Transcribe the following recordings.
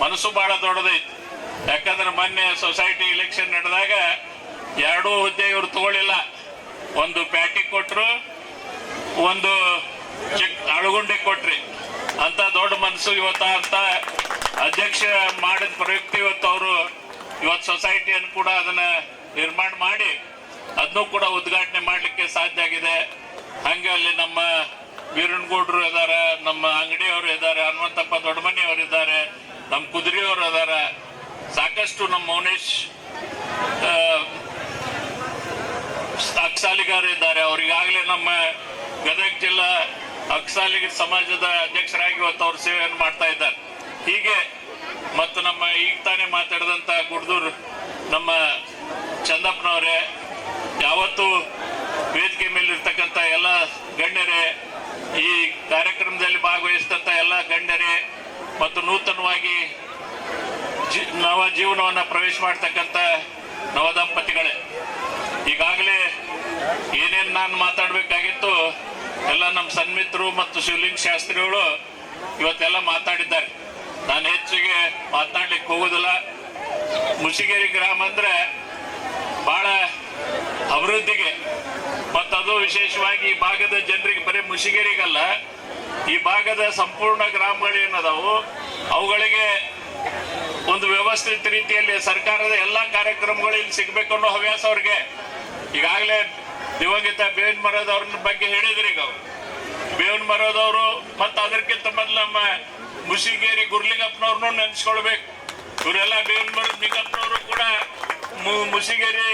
ಮನಸ್ಸು ಬಹಳ ದೊಡ್ಡದೈತಿ. ಯಾಕಂದ್ರೆ ಮೊನ್ನೆ ಸೊಸೈಟಿ ಇಲೆಕ್ಷನ್ ನಡೆದಾಗ 2 ಹುದ್ದೆ ಇವ್ರು ತಗೊಳ್ಳಿಲ್ಲ. ಒಂದು ಪ್ಯಾಟಿ ಕೊಟ್ರು, ಒಂದು ಅಳಗುಂಡಿ ಕೊಟ್ರಿ. ಅಂತ ದೊಡ್ಡ ಮನಸ್ಸು ಅಂತ ಅಧ್ಯಕ್ಷ ಮಾಡಿದ ಪ್ರಯುಕ್ತ ಇವತ್ತು ಸೊಸೈಟಿಯನ್ನು ಕೂಡ ಅದನ್ನ ನಿರ್ಮಾಣ ಮಾಡಿ ಅದನ್ನು ಕೂಡ ಉದ್ಘಾಟನೆ ಮಾಡ್ಲಿಕ್ಕೆ ಸಾಧ್ಯ ಆಗಿದೆ. ಹಂಗೆ ಅಲ್ಲಿ ನಮ್ಮ ವೀರನಗೌಡರು ಇದಾರ, ನಮ್ಮ ಅಂಗಡಿಯವರು ಇದ್ದಾರೆ, ಹನುಮಂತಪ್ಪ ದೊಡ್ಡಮನಿ ಅವರು ಇದ್ದಾರೆ, ನಮ್ಮ ಕುದುರೆಯವರು ಇದಾರ, ಸಾಕಷ್ಟು ನಮ್ಮ ಮೌನೇಶ್ ಅಕ್ಸಾಲಿಗಾರು ಇದ್ದಾರೆ. ಅವ್ರಿಗಾಗಲೇ ನಮ್ಮ ಗದಗ ಜಿಲ್ಲಾ ಅಕ್ಸಾಲಿಗ ಸಮಾಜದ ಅಧ್ಯಕ್ಷರಾಗಿ ಇವತ್ತು ಅವ್ರ ಸೇವೆಯನ್ನು ಮಾಡ್ತಾ ಇದ್ದಾರೆ. ಹೀಗೆ ಮತ್ತು ನಮ್ಮ ಈಗ ತಾನೇ ಮಾತಾಡಿದಂತ ಗುಡ್ದೂರ್ ನಮ್ಮ ಚಂದಪ್ಪನವರೇ, ಯಾವತ್ತು ವೇದಿಕೆ ಮೇಲಿರ್ತಕ್ಕಂಥ ಎಲ್ಲ ಗಣ್ಯರೇ, ಈ ಕಾರ್ಯಕ್ರಮದಲ್ಲಿ ಭಾಗವಹಿಸಿದಂಥ ಎಲ್ಲ ಗಣ್ಯರೇ ಮತ್ತು ನೂತನವಾಗಿ ನವ ಜೀವನವನ್ನು ಪ್ರವೇಶ ಮಾಡ್ತಕ್ಕಂಥ ನವದಂಪತಿಗಳೇ, ಈಗಾಗಲೇ ಏನೇನು ನಾನು ಮಾತಾಡಬೇಕಾಗಿತ್ತು ಎಲ್ಲ ನಮ್ಮ ಸನ್ಮಿತ್ರರು ಮತ್ತು ಶಿವಲಿಂಗ ಶಾಸ್ತ್ರಿಗಳು ಇವತ್ತೆಲ್ಲ ಮಾತಾಡಿದ್ದಾರೆ. ನಾನು ಹೆಚ್ಚಿಗೆ ಮಾತನಾಡ್ಲಿಕ್ಕೆ ಹೋಗೋದಿಲ್ಲ. ಮುಸಿಗೇರಿ ಗ್ರಾಮ ಅಂದ್ರೆ ಬಹಳ ಅಭಿವೃದ್ಧಿಗೆ ಮತ್ತು ಅದು ವಿಶೇಷವಾಗಿ ಈ ಭಾಗದ ಜನರಿಗೆ, ಬರೀ ಮುಸಿಗೇರಿಗಲ್ಲ, ಈ ಭಾಗದ ಸಂಪೂರ್ಣ ಗ್ರಾಮಗಳು ಏನದಾವು ಅವುಗಳಿಗೆ ಒಂದು ವ್ಯವಸ್ಥಿತ ರೀತಿಯಲ್ಲಿ ಸರ್ಕಾರದ ಎಲ್ಲಾ ಕಾರ್ಯಕ್ರಮಗಳು ಇಲ್ಲಿ ಸಿಗ್ಬೇಕು ಅನ್ನೋ ಹವ್ಯಾಸ ಅವ್ರಿಗೆ. ಈಗಾಗಲೇ ದಿವಂಗತ ಬೇವಿನ ಮರದವ್ರ ಬಗ್ಗೆ ಹೇಳಿದ್ರಿ. ಈಗ ಬೇವಿನ ಮರದವರು ಮತ್ತು ಅದಕ್ಕಿಂತ ಮೊದಲು ನಮ್ಮ ಮುಸಿಗೇರಿ ಗುರ್ಲಿಂಗಪ್ಪನವ್ರನ್ನೂ ನೆನ್ಸ್ಕೊಳ್ಬೇಕು. ಇವರೆಲ್ಲ ಬೇವಿನ ಮರದ ನಿಂಗಪ್ಪನವರು ಕೂಡ ಮುಸಿಗೇರಿ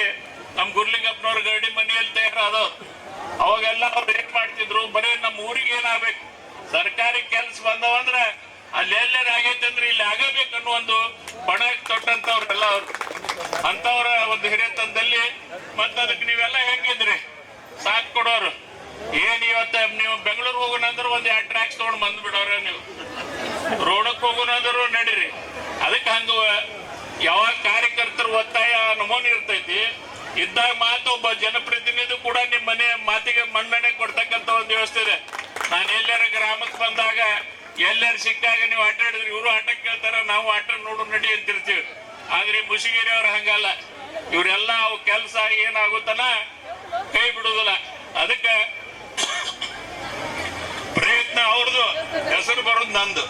ನಮ್ಮ ಗುರ್ಲಿಂಗಪ್ಪನವ್ರ ಗರಡಿ ಮನೆಯಲ್ಲಿ ತಯಾರಾದವ್ರು. ಅವಾಗೆಲ್ಲ ಅವ್ರು ಏನ್ ಮಾಡ್ತಿದ್ರು, ಬರೀ ನಮ್ಮ ಊರಿಗೆ ಏನಾಗ್ಬೇಕು, ಸರ್ಕಾರಿ ಕೆಲಸ ಬಂದವಂದ್ರೆ ಅಲ್ಲಿ ಎಲ್ಲೇನು ಆಗೈತೆ ಅಂದ್ರೆ ಇಲ್ಲಿ ಆಗಬೇಕನ್ನೋ ಒಂದು ಪಣ ತೊಟ್ಟಂತವ್ರೆಲ್ಲ ಅವ್ರು. ಅಂತವ್ರ ಒಂದು ಹಿರಿಯತನದಲ್ಲಿ ಮತ್ತೆ ಅದಕ್ಕೆ ನೀವೆಲ್ಲ ಹೆಂಗಿದ್ರಿ, ಸಾಥ್ ಕೊಡೋರು. ಏನ್ ಇವತ್ತ ನೀವು ಬೆಂಗಳೂರಿಗೆ ಹೋಗೋಣ ಅಂದ್ರೆ ಒಂದ್ 2 ಟ್ರ್ಯಾಕ್ಸ್ ತಗೊಂಡ್ ಬಂದ್ಬಿಡೋರ, ನೀವು ರೋಡಕ್ಕೆ ಹೋಗೋಣ ಅಂದ್ರು ನಡೀರಿ. ಅದಕ್ಕೆ ಹಂಗ ಯಾವಾಗ ಕಾರ್ಯಕರ್ತರ ಒತ್ತಾಯ ನಮೂನೆ ಇರ್ತೈತಿ ಇದ್ದಾಗ ಮಾತ್ರ ಒಬ್ಬ ಜನಪ್ರತಿನಿಧಿ ಕೂಡ ನಿಮ್ಮ ಮನೆ ಮಾತಿಗೆ ಮನ್ನಣೆ ಕೊಡ್ತಕ್ಕಂತ ಒಂದು ವ್ಯವಸ್ಥೆ ಇದೆ. ನಾನು ಎಲ್ಲರ ಗ್ರಾಮಕ್ಕೆ ಬಂದಾಗ ಎಲ್ಲರೂ ಸಿಕ್ಕಾಗ ನೀವು ಆಟ ಆಡಿದ್ರಿ, ಇವರು ಆಟ ಕೇಳ್ತಾರ, ನಾವು ಆಟ ನೋಡು ನಡಿ ಅಂತಿರ್ತೀವಿ. ಆದ್ರೆ ಮುಸಿಗೇರಿ ಅವ್ರು ಹಂಗಲ್ಲ. ಇವರೆಲ್ಲ ಅವು ಕೆಲಸ ಏನಾಗುತ್ತನ ಕೈ ಬಿಡುದಿಲ್ಲ. ಅದಕ್ಕೆ ಪ್ರಯತ್ನ ಅವ್ರದ್ದು, ಹೆಸರು ಬರೋದು ನಂದು.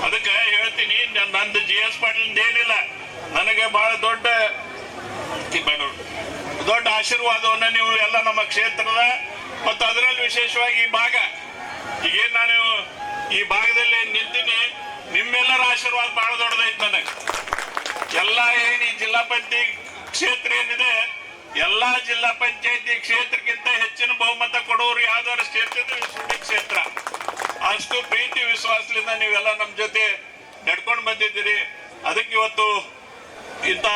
ಅದಕ್ಕೆ ಹೇಳ್ತೀನಿ, ನಂದು GS ಪಾಟೀಲ್ ಏನಿಲ್ಲ, ನನಗೆ ಬಹಳ ದೊಡ್ಡ ಆಶೀರ್ವಾದವನ್ನ ನೀವು ಎಲ್ಲ ನಮ್ಮ ಕ್ಷೇತ್ರದ ಮತ್ತು ಅದರಲ್ಲಿ ವಿಶೇಷವಾಗಿ ಈ ಭಾಗ, ಈಗೇನ್ ನಾನು ಈ ಭಾಗದಲ್ಲಿ ನಿಂತೀನಿ, ನಿಮ್ಮೆಲ್ಲರ ಆಶೀರ್ವಾದ ಬಹಳ ದೊಡ್ಡದೈತೆ ನನಗೆ. ಎಲ್ಲ ಏನ್ ಈ ಜಿಲ್ಲಾ ಪಂಚಾಯತಿ ಕ್ಷೇತ್ರ ಏನಿದೆ, ಎಲ್ಲಾ ಜಿಲ್ಲಾ ಪಂಚಾಯತಿ ಕ್ಷೇತ್ರಕ್ಕಿಂತ ಹೆಚ್ಚಿನ ಬಹುಮತ ಕೊಡೋರು ಯಾವ್ದಾದ್ರು ಕ್ಷೇತ್ರ ಕ್ಷೇತ್ರ. ಅಷ್ಟು ಪ್ರೀತಿ ವಿಶ್ವಾಸದಿಂದ ನೀವೆಲ್ಲ ನಮ್ಮ ಜೊತೆ ನಡ್ಕೊಂಡು ಬಂದಿದ್ದೀರಿ. ಅದಕ್ಕೆ ಇವತ್ತು ಇಂಥ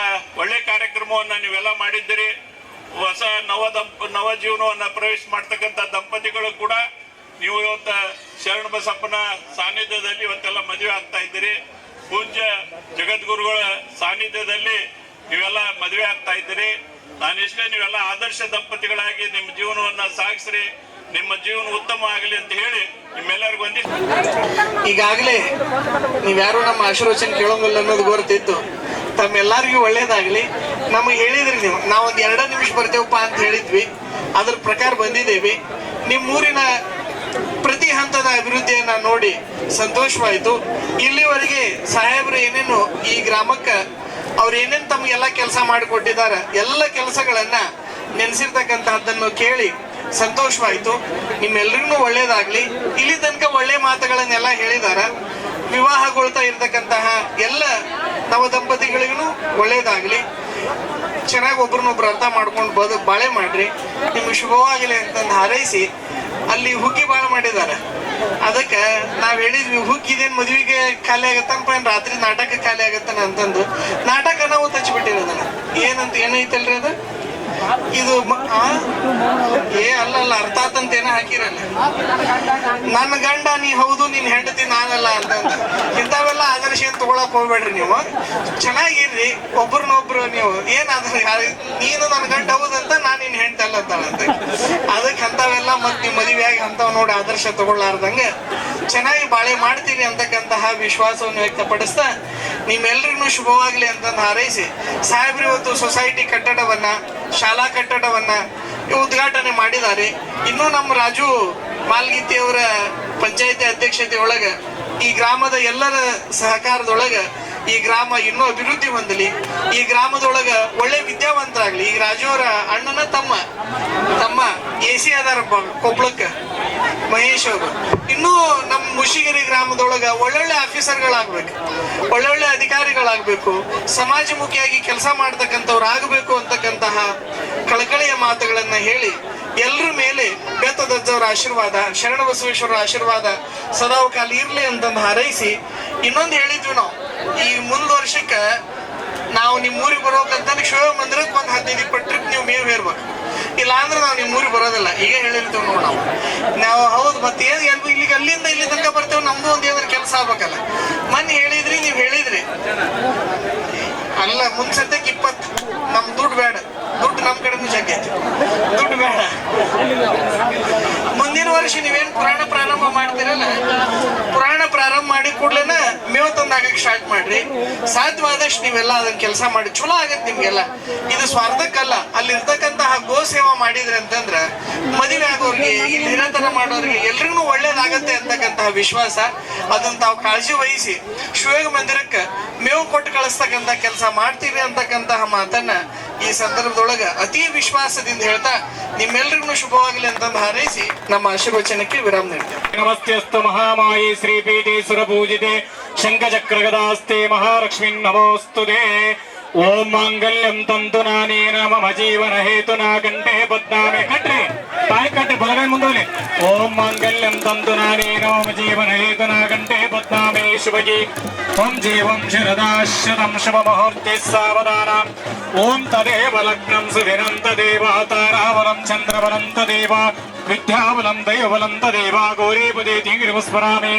ಒಳ್ಳೆ ಕಾರ್ಯಕ್ರಮವನ್ನ ನೀವೆಲ್ಲ ಮಾಡಿದ್ದೀರಿ. ಹೊಸ ನವ ಜೀವನವನ್ನ ಪ್ರವೇಶ ಮಾಡ್ತಕ್ಕಂಥ ದಂಪತಿಗಳು ಕೂಡ ನೀವು ಇವತ್ತ ಶರಣ ಬಸಪ್ಪನ ಸಾನ್ನಿಧ್ಯದಲ್ಲಿ ಇವತ್ತೆಲ್ಲ ಮದುವೆ ಆಗ್ತಾ ಇದ್ದೀರಿ. ಪೂಜ್ಯ ಜಗದ್ಗುರುಗಳ ಸಾನ್ನಿಧ್ಯದಲ್ಲಿ ನೀವೆಲ್ಲ ಮದುವೆ ಆಗ್ತಾ ಇದ್ದೀರಿ. ನಾನಿಷ್ಟೇ, ನೀವೆಲ್ಲ ಆದರ್ಶ ದಂಪತಿಗಳಾಗಿ ನಿಮ್ಮ ಜೀವನವನ್ನ ಸಾಗಿಸ್ರಿ, ನಿಮ್ಮ ಜೀವನ ಉತ್ತಮ ಆಗಲಿ ಅಂತ ಹೇಳಿ ನಿಮ್ಮೆಲ್ಲರಿಗೂ ಈಗಾಗಲೇ ನೀವ್ಯಾರು ನಮ್ಮ ಆಶೀರ್ವಚನ ಕೇಳೋಂಗಿಲ್ಲ ಅನ್ನೋದು ಗೊತ್ತಿತ್ತು. ತಮ್ಮೆಲ್ಲರಿಗೂ ಒಳ್ಳೇದಾಗ್ಲಿ. ನಮಗೆ ಹೇಳಿದ್ರಿ ನೀವು, ನಾವೊಂದು 2 ನಿಮಿಷ ಬರ್ತೇವಪ್ಪ ಅಂತ ಹೇಳಿದ್ವಿ, ಅದ್ರ ಪ್ರಕಾರ ಬಂದಿದ್ದೇವೆ. ನಿಮ್ಮೂರಿನ ಪ್ರತಿ ಹಂತದ ಅಭಿವೃದ್ಧಿಯನ್ನ ನೋಡಿ ಸಂತೋಷವಾಯಿತು. ಇಲ್ಲಿವರೆಗೆ ಸಾಹೇಬ್ರು ಏನೇನು ಈ ಗ್ರಾಮಕ್ಕೆ ಅವ್ರು ಏನೇನು ತಮಗೆಲ್ಲ ಕೆಲಸ ಮಾಡಿಕೊಟ್ಟಿದ್ದಾರೆ, ಎಲ್ಲ ಕೆಲಸಗಳನ್ನ ನೆನೆಸಿರ್ತಕ್ಕಂತಹದ್ದನ್ನು ಕೇಳಿ ಸಂತೋಷವಾಯಿತು. ನಿಮ್ಮೆಲ್ರಿಗೂ ಒಳ್ಳೇದಾಗ್ಲಿ. ಇಲ್ಲಿ ತನಕ ಒಳ್ಳೆ ಮಾತುಗಳನ್ನೆಲ್ಲ ಹೇಳಿದಾರ. ವಿವಾಹಗೊಳ್ತಾ ಇರ್ತಕ್ಕಂತಹ ಎಲ್ಲ ನವ ದಂಪತಿಗಳಿಗೂ ಒಳ್ಳೇದಾಗ್ಲಿ. ಚೆನ್ನಾಗಿ ಒಬ್ರನ್ನೊಬ್ರು ಅರ್ಥ ಮಾಡ್ಕೊಂಡು ಬಾಳೆ ಮಾಡ್ರಿ. ನಿಮ್ಗೆ ಶುಭವಾಗಲಿ ಅಂತಂದು ಹಾರೈಸಿ, ಅಲ್ಲಿ ಹುಗ್ಗಿ ಬಾಳ ಮಾಡಿದ್ದಾರೆ. ಅದಕ್ಕೆ ನಾವ್ ಹೇಳಿದ್ವಿ, ಹುಗ್ಗಿದೇನ್ ಮದ್ವಿಗೆ ಖಾಲಿ ಆಗತ್ತನಪ್ಪ, ಏನ್ ರಾತ್ರಿ ನಾಟಕ ಖಾಲಿ ಆಗತ್ತನ ಅಂತಂದು ನಾಟಕ ನಾವು ತಚ್ಚಿಬಿಟ್ಟಿರೋದನ್ನ. ಏನೈತಲ್ರಿ ಅದು, ಇದು ಅಲ್ಲ ಅರ್ಥ ಆತಂತ ಏನೋ ಹಾಕಿರಲ್ಲ. ನನ್ನ ಗಂಡ ನೀ ಹೌದು, ನಿನ್ ಹೆಂಡತಿ ನಾನಲ್ಲ ಅಂತಂದ ಇಂಥವೆಲ್ಲ ಆದರ್ಶ ಏನ್ ತಗೊಳ ತಗೊಳಕ್ ಹೋಗ್ಬೇಡ್ರಿ ನೀವು, ಚೆನ್ನಾಗಿರ್ರಿ ಒಬ್ರನ್ನೊಬ್ರು. ನೀವು ಏನಾದ್ರೂ ನೀನು ನನ್ನ ಗಂಡ ಹೌದಂತ ನಾನು ನಿನ್ ಹೆಂಡತಿ ಅಂತಾಳಂತೆ. ಅದಕ್ಕೆ ಅಂತವೆಲ್ಲ ಮತ್ ನೀವು ಮದುವೆಯಾಗಿ ಅಂತವ್ ನೋಡಿ ಆದರ್ಶ ತಗೊಳ್ಳಾರ್ದಂಗ ಚೆನ್ನಾಗಿ ಬಾಳೆ ಮಾಡ್ತೀರಿ ಅಂತಕ್ಕಂತಹ ವಿಶ್ವಾಸವನ್ನು ವ್ಯಕ್ತಪಡಿಸ್ತಾ ನಿಮ್ಮೆಲ್ರಿಗೂ ಶುಭವಾಗ್ಲಿ ಅಂತಂದು ಹಾರೈಸಿ, ಸಾಹೇಬ್ರು ಇವತ್ತು ಸೊಸೈಟಿ ಕಟ್ಟಡವನ್ನ, ಶಾಲಾ ಕಟ್ಟಡವನ್ನ ಉದ್ಘಾಟನೆ ಮಾಡಿದ್ದಾರೆ. ಇನ್ನು ನಮ್ಮ ರಾಜು ಮಾಲ್ಗೀತಿ ಅವರ ಪಂಚಾಯತಿ ಅಧ್ಯಕ್ಷತೆ ಒಳಗ ಈ ಗ್ರಾಮದ ಎಲ್ಲರ ಸಹಕಾರದೊಳಗ ಈ ಗ್ರಾಮ ಇನ್ನೂ ಅಭಿವೃದ್ಧಿ ಹೊಂದಲಿ, ಈ ಗ್ರಾಮದೊಳಗ ಒಳ್ಳೆ ವಿದ್ಯಾವಂತರಾಗ್ಲಿ. ಈಗ ರಾಜು ಅವರ ಅಣ್ಣನ ತಮ್ಮ AC ಅದಾರ ಕೊಪ್ಪಳಕ್ಕ, ಮಹೇಶ್ ಅವರು. ಇನ್ನೂ ನಮ್ಮ ಮುಷಿಗೆರೆ ಗ್ರಾಮದೊಳಗ ಒಳ್ಳೊಳ್ಳೆ ಆಫೀಸರ್ಗಳಾಗ್ಬೇಕು, ಒಳ್ಳೊಳ್ಳೆ ಅಧಿಕಾರಿಗಳಾಗ್ಬೇಕು, ಸಮಾಜಮುಖಿಯಾಗಿ ಕೆಲಸ ಮಾಡ್ತಕ್ಕಂಥವ್ರು ಆಗಬೇಕು ಅಂತಕ್ಕಂತಹ ಕಳಕಳಿಯ ಮಾತುಗಳನ್ನ ಹೇಳಿ ಎಲ್ರ ಮೇಲೆ ಬೆತ್ತದಜ್ಜವರ ಆಶೀರ್ವಾದ, ಶರಣ ಬಸವೇಶ್ವರ ಆಶೀರ್ವಾದ ಸದಾಕಾಲ ಇರ್ಲಿ ಅಂತಂದು ಹಾರೈಸಿ, ಇನ್ನೊಂದು ಹೇಳಿದ್ವಿ ನಾವು, ಈ ಮುಂದ್ ವರ್ಷಕ್ಕ ನಾವು ನಿಮ್ಮ ಊರಿಗೆ ಬರೋಕಂತ ಶಿವ ಮಂದಿರಕ್ಕೆ ಒಂದು 15-20 ಟ್ರಿಪ್ ನೀವು ಮೇವ್ ಹೇರ್ಬೇಕು. ಇಲ್ಲ ಅಂದ್ರೆ ನಾವು ನಿಮ್ಮ ಊರಿಗೆ ಬರೋದಿಲ್ಲ. ಈಗ ಹೇಳಿರ್ತೇವೆ ನೋಡಿ ನಾವು ಹೌದು. ಮತ್ತೆ ಏನು ಇಲ್ಲಿಗೆ ಅಲ್ಲಿಂದ ಇಲ್ಲಿ ತನಕ ಬರ್ತೇವೆ, ನಮ್ದು ಒಂದು ಏನಾದ್ರು ಕೆಲಸ ಆಗ್ಬೇಕಲ್ಲ. ಮೊನ್ನೆ ಹೇಳಿದ್ರಿ, ನೀವು ಹೇಳಿದ್ರಿ ಅಲ್ಲ ಮುಂದ್ಸದ್ಯಕ್ಕೆ 20 ನಮ್ ದುಡ್ಡು ಬೇಡ, ದುಡ್ಡು ನಮ್ ಕಡೆನೂ ಜಗ್ಗೈತಿ, ದುಡ್ಡು ಬೇಡ. ಮುಂದಿನ ವರ್ಷ ನೀವೇನ್ ಪುರಾಣ ಪ್ರಾರಂಭ ಮಾಡ್ತೀರಲ್ಲ, ಪುರಾಣ ಪ್ರಾರಂಭ ಮಾಡಿ ಕೂಡ್ಲೇನ ಮೇವು ತಂದಾಗಕ್ಕೆ ಸ್ಟಾರ್ಟ್ ಮಾಡ್ರಿ. ಸಾಧ್ಯವಾದಷ್ಟು ನೀವೆಲ್ಲ ಅದನ್ನ ಕೆಲಸ ಮಾಡಿ ಚಲೋ ಆಗತ್ತೆ ನಿಮ್ಗೆಲ್ಲ. ಇದು ಸ್ವಾರ್ಥಕ್ಕಲ್ಲ, ಅಲ್ಲಿರ್ತಕ್ಕಂತಹ ಗೋ ಸೇವಾ ಮಾಡಿದ್ರಿ ಅಂತಂದ್ರ ಮದುವೆ ಆಗೋರ್ಗೆ, ಇಲ್ಲಿ ಹಿರತನ ಮಾಡೋರ್ಗೆ ಎಲ್ರಿಗೂ ಒಳ್ಳೇದಾಗತ್ತೆ ಅಂತಕ್ಕಂತಹ ವಿಶ್ವಾಸ. ಅದನ್ನ ತಾವು ಕಾಳಜಿ ವಹಿಸಿ ಶಿವಯೋಗ ಮಂದಿರಕ್ಕೆ ಮೇವು ಕೊಟ್ಟು ಕಳಿಸ್ತಕ್ಕಂಥ ಕೆಲಸ ಮಾಡ್ತೀರಿ ಅಂತಕ್ಕಂತಹ ಮಾತನ್ನ ಈ ಸಂದರ್ಭದೊಳಗ ಅತಿ ವಿಶ್ವಾಸದಿಂದ ಹೇಳ್ತಾ ನಿಮ್ಮೆಲ್ರಿಗೂ ಶುಭವಾಗಲಿ ಅಂತಂದು ಹಾರೈಸಿ ನಮ್ಮ ಆಶೀರ್ವಚನಕ್ಕೆ ವಿರಾಮ ನೀಡ್ತೇವೆ. ನಮಸ್ತೆಸ್ತು ಮಹಾಮಾಯಿ ಶ್ರೀಪೀಠೆ ಸುರಪೂಜಿತೆ ಶಂಖಚಕ್ರ ಗದಾಸ್ತೆ ಮಹಾಲಕ್ಷ್ಮೀ ನಮೋಸ್ತುತೆ. ಓಂ ಮಾಂಗಲ್ಯಂ ತಂತು ನಾನೇನ ಮಮ ಜೀವನ ಹೇತುನಾ ಕಂಠೆ ಬದ್ನಾಮಿ. ಕಟ್ರಿ ತಾಯಿ ಕಟ್ಟಿ ಬಲಗೈ ಮುಂದೋಲಿ. ಓಂ ಮಾಂಗಲ್ಯಂ ತಂತು ನಾನೇನ ಮಮ ಜೀವನ ಹೇತುನಾ ಕಂಠೆ ಬದ್ನಾಮಿ ಶುಭಗಿ. ಓಂ ಜೀವಂ ಶರದಾಶ್ರತಂ ಶುಭ ಮುಹೂರ್ತೆ ಸಾವಧಾನ. ಓಂ ತದೇವ ಲಗ್ನಂ ಸುಧಿರಂ ತದೇವ ತಾರಾಬಲಂ ಚಂದ್ರಬಲಂ ತದೇವ ವಿದ್ಯಾಬಲಂ ದೈವಬಲಂ ತದೇವ ಗೌರೀಪದೇ ತಿಂಗಿರಿಮಸ್ಮರಾಮಿ.